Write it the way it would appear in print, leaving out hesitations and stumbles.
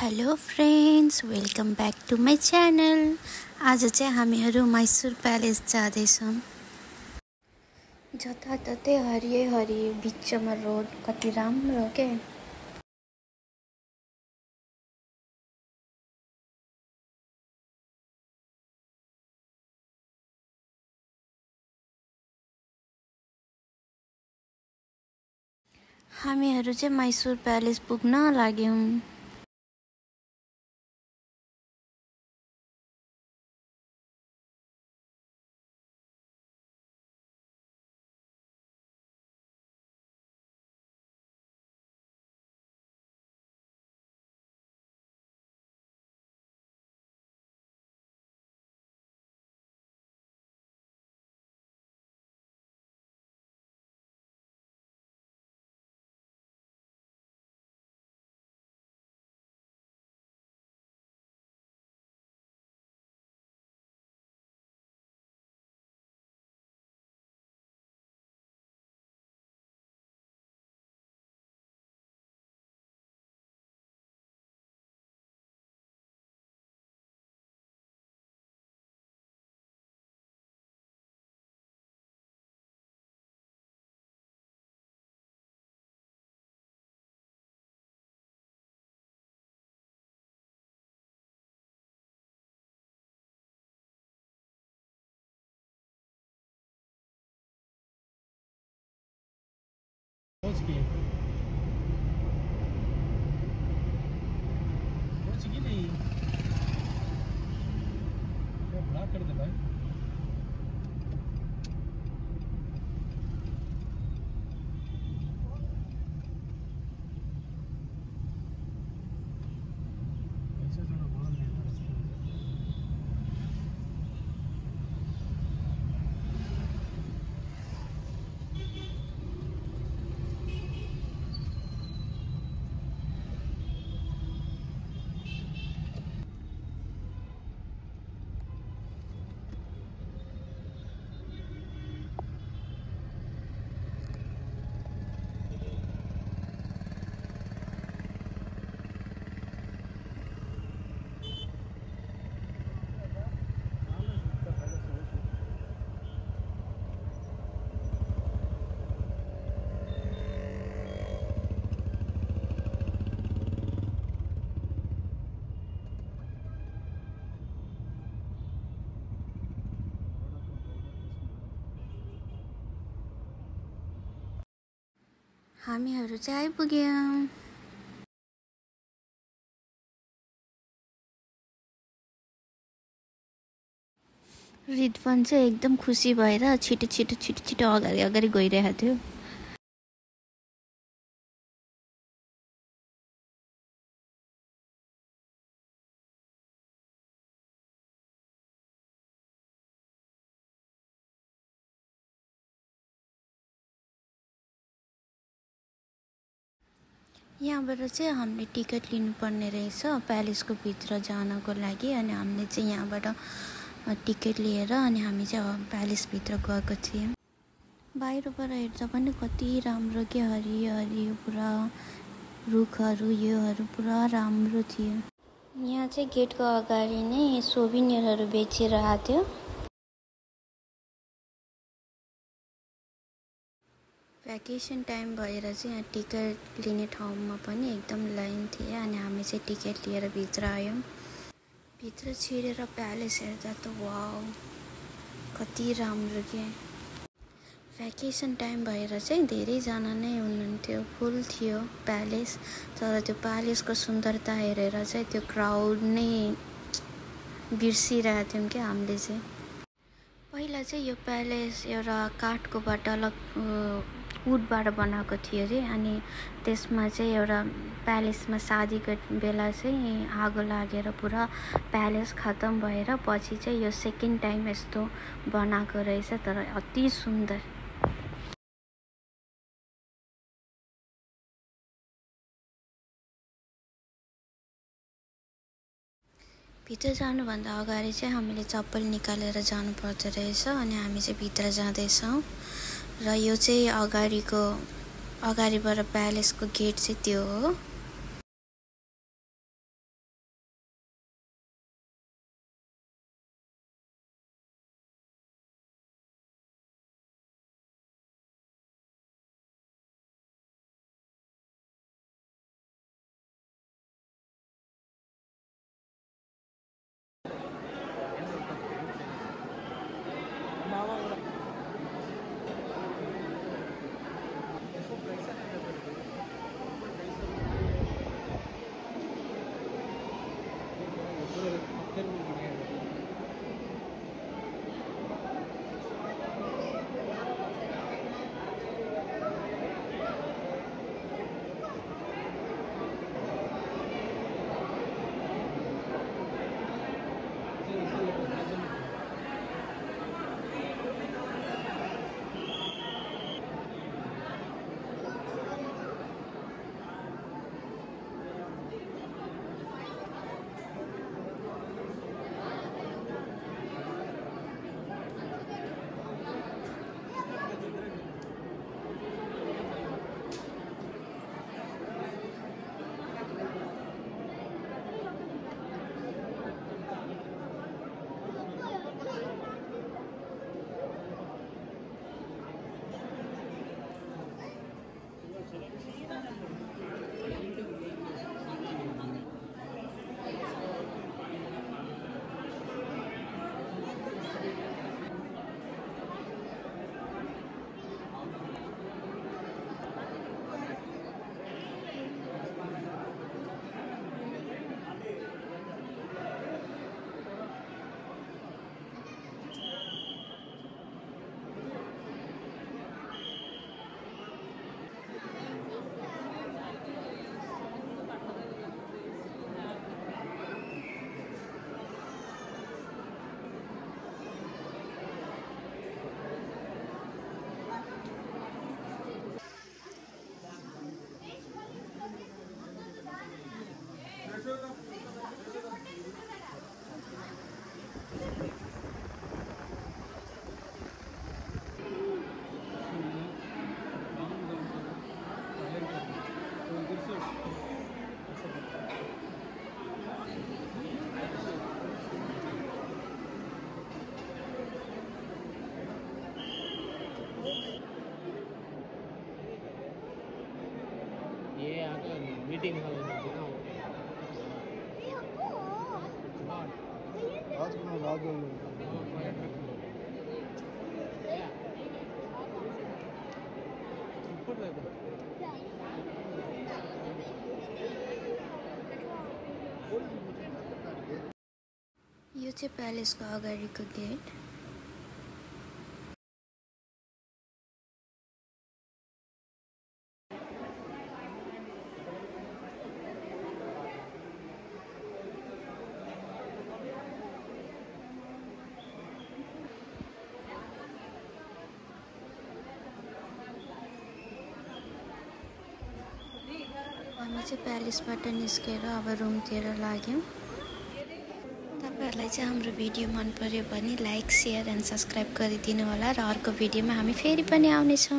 Hello friends, welcome back to my channel. आज चाहिँ हामीहरू मैसुर प्यालेस जाँदैछौँ। जताततै हरियै हरियो, बिचमा रोड, कति राम्रो के। हामीहरू चाहिँ मैसुर प्यालेस पुग्न लाग्यौँ। हामीहरू चाहिँ आइपुग्यौँ। रिदवान चाहिँ एकदम खुसी भएर छिटो अगाडि गइरहेको थियो। यहाँबाट चाहिँ हामीले टिकट लिनुपर्ने रहेछ प्यालेसको भित्र जानको लागि। अनि हामीले चाहिँ यहाँबाट टिकट लिएर अनि हामी चाहिँ प्यालेसभित्र गएको थियौँ। बाहिरबाट हेर्दा पनि कति राम्रो के हरियो हरियो पुरा रुखहरू योहरू पुरा राम्रो थियो। यहाँ चाहिँ गेटको अगाडि नै सोभिनियरहरू बेचिरहेको थियो। भ्याकेसन टाइम भएर चाहिँ यहाँ टिकट लिने ठाउँमा पनि एकदम लाइन थियो। अनि हामी चाहिँ टिकट लिएर भित्र आयौँ। भित्र छिरेर प्यालेस हेर्दा त वाउ कति राम्रो के। भ्याकेसन टाइम भएर चाहिँ धेरैजना नै हुनुहुन्थ्यो, फुल थियो प्यालेस। तर त्यो प्यालेसको सुन्दरता हेरेर चाहिँ त्यो क्राउड नै बिर्सिरहेको थियौँ क्या हामीले चाहिँ। पहिला चाहिँ यो प्यालेस एउटा काठको वुडबाट बनाएको थियो अरे। अनि त्यसमा चाहिँ एउटा प्यालेसमा शादीको बेला चाहिँ आगो लागेर पुरा प्यालेस खतम भएर पछि चाहिँ यो सेकेन्ड टाइम यस्तो बनाएको रहेछ। तर अति सुन्दर। भित्र जानुभन्दा अगाडि चाहिँ हामीले चप्पल निकालेर जानुपर्दो रहेछ। अनि हामी चाहिँ भित्र जाँदैछौँ। र यो चाहिँ अगाडिबाट प्यालेसको गेट चाहिँ त्यो हो। यो चाहिँ प्यालेसको अगाडिको गेट। हामी चाहिँ प्यालेसबाट निस्केर अब रुमतिर लाग्यौँ। तपाईहरुलाई चाहिँ हाम्रो भिडियो मन पर्यो भने लाइक, शेयर एन्ड सब्स्क्राइब गरिदिनु होला र अर्को भिडियोमा हामी फेरि पनि आउने छौँ।